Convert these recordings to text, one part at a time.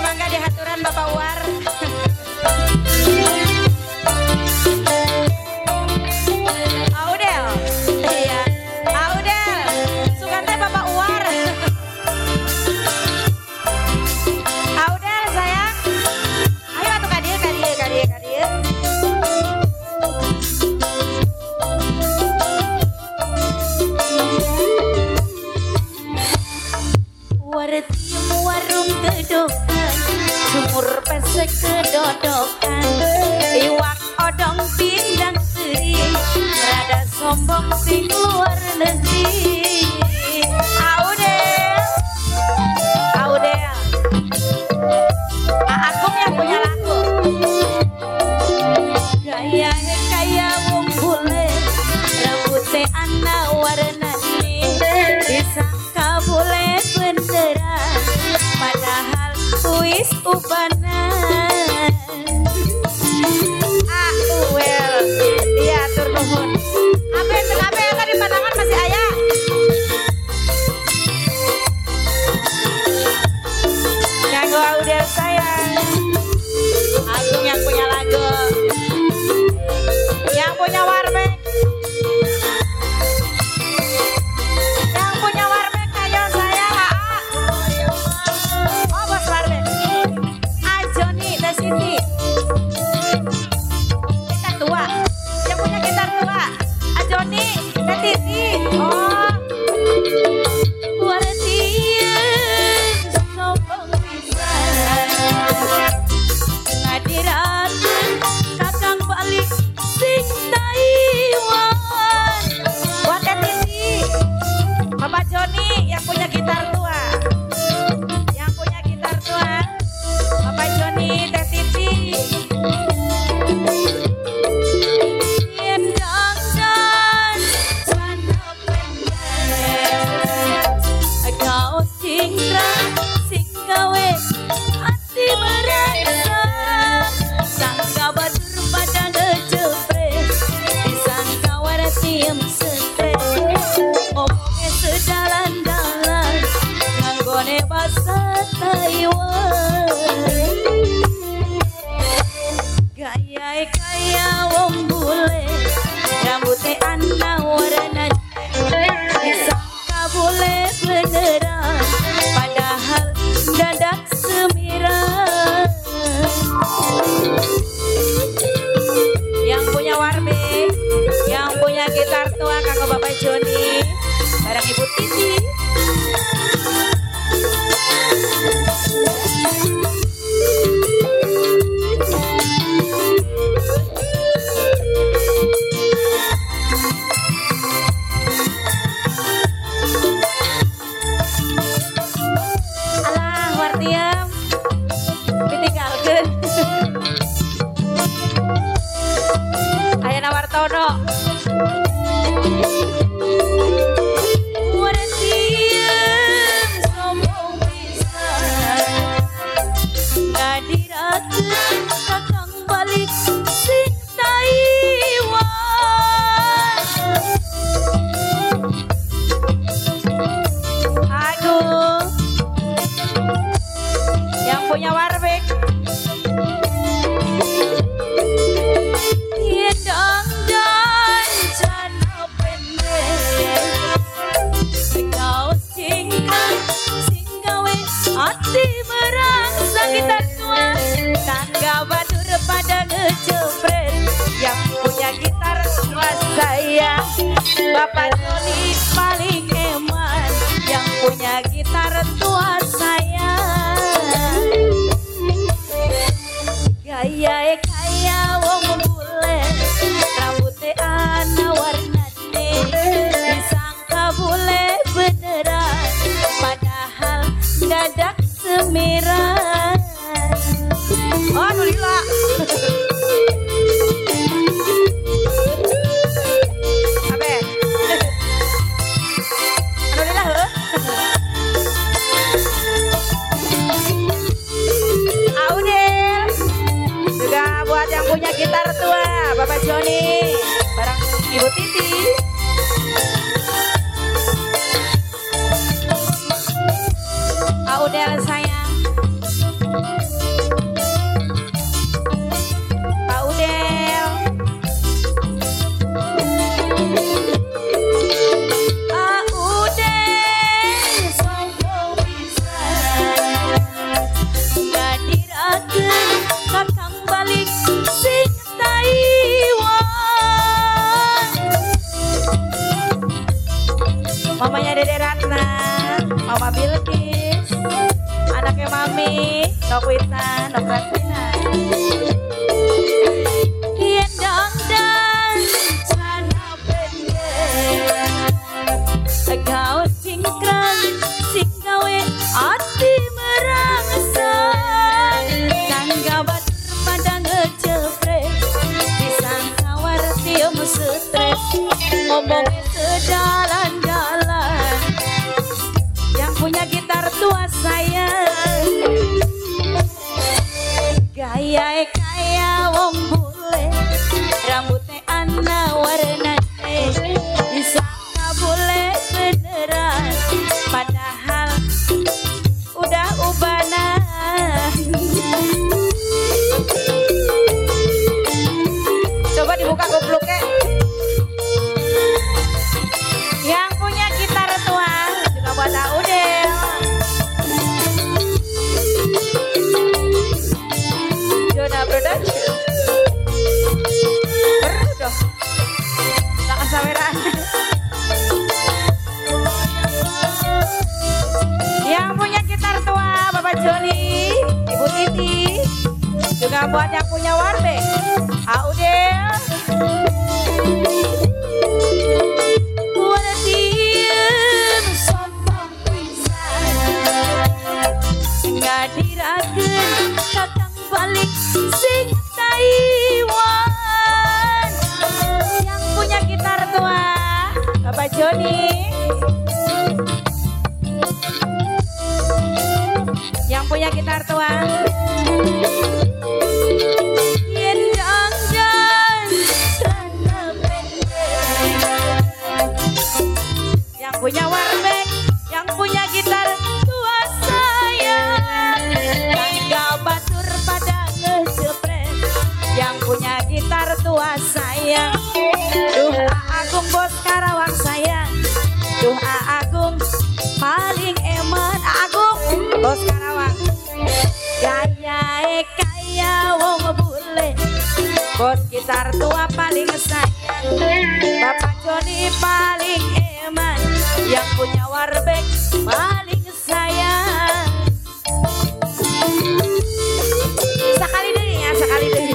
mangga dihaturan Bapak War. Audel, iya, Audel, sukan teh Bapak War. Audel sayang, ayo atuh ka dieu. Wartium warung gedokan, sumur pesek kedodokan, iwak odong pindang teuing, rada sombong sing luar negeri. Audel, Agung yang punya lagu. Gaya kaya wong bule, rambutnya ana warnane, disangka bule beneran, padahal kuis ubanan. Well, iya tur nuhun. Apa yang tadi pandangan masih ayah? Kanggo Audel sayang, Agung yang punya lagu, yang punya warmek, ayo sayang. Oh bos warmek, Ajoni The City, gitar tua, yang punya gitar tua, Ajoni The Titi. Oh hadiran kakang balik sing Taiwan. Buat Titi, Bapak Joni yang punya gitar tua, Bapak Joni Teh Titi. Endang dan sana pendek, kau cingkra sing gawe hati merasa, sangka batur pada ngejepres, disangka waratiam stres, ngomongnya sedalan-dalan, nganggone bahasa Taiwan. Gaya kaya wong bule, rambutnya ana warnane, disangka bule beneran, padahal dadak semiran. Yang punya warbe, yang punya gitar tua kanggo Bapak Joni, bareng Ibu Titi. Alah wartiam ditinggalkeun. Ayana Wartono. Wartiam sombong pisan, ngadirakeun kakang balik sing Taiwan. Aduh, yang punya warbek, endang dan jana pendek, kau singgawe hati merasa kita tua, tangga batur pada ngejepret, yang punya gitar tua sayang, Bapak Joni paling eman, yang punya gitar tua sayang. Gaya kaya wong bule, rambutnya ana warnane, disangka bule beneran, padahal dadak semiran. Oh nulila. Abe. Nulila heuh. Audel. Juga buat yang punya gitar tua, Bapak Joni, bareng Ibu Titi. Audel sayang. Mama Bilkis, anaknya Mami, Nokwita, Nokratina. Yen dangdan sana pendek, kau cingkrang sing gawe ati merangsan. Tangga batur pada ngejepret, disangka warti stres, ngomongnya sedalan-dalan. Yang punya gitar tua saya, gaya kaya wong bule, rambutnya ana warna disangka bule beneran, padahal udah ubanan. Coba dibuka gobloknya. Yang punya gitar tua juga buat Audel. Jona Production. Berudah. Tak kesaweran. Yang punya gitar tua Bapak Joni, Ibu Titi. Juga buat yang punya warbe Audel. Ngadirakeun kakang balik sing Taiwan. Yang punya gitar tua Bapak Joni. Yang punya gitar tua yen dangdan sana pendek. Yang punya warbek, yang punya gitar tua saya, tangga batur pada ngejepret. Yang punya gitar tua saya, duh Agung bos Karawang sayang, duh Agung paling eman. Agung bos Karawang, gaya kaya wong bule, bos gitar tua paling sayang, Bapak Joni paling eman. Yang punya warbek paling sayang. Sekali deh ya, sekali deh.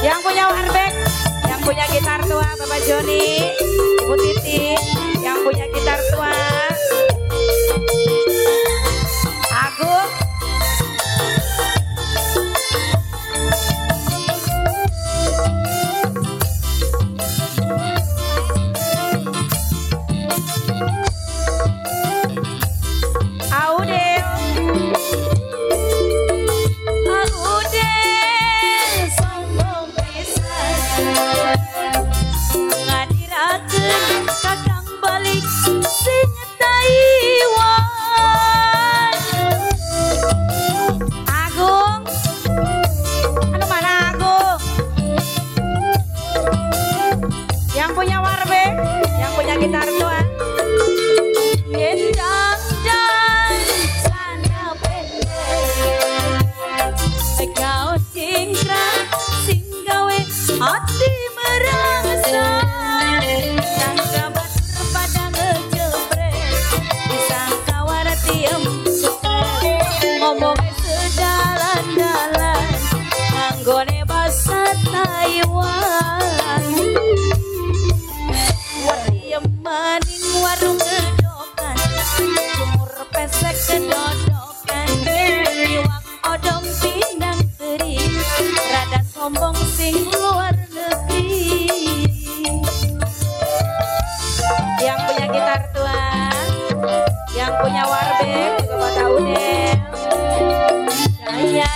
Yang punya warbek, yang punya gitar tua Bapak Joni, Ibu Titi. Yang punya gitar tua Agung. Kakang balik sing Taiwan. Agung, anu mana Agung? Yang punya warbe, yang punya gitar tua. Yen dangdan sana pendek, kau cingkrang sing gawe ati merangsan. Tangga batur pada ngejepret, disangka warti stres, ngomongnya sedalan-dalan, nganggone basa Taiwan. Warti maning warung gedokan, jumur pesek kedodokan, iwak odong pindang teri, rada sombong sing luar negeri. Yang punya gitar tua, yang punya warbe juga buat Audel. Gaya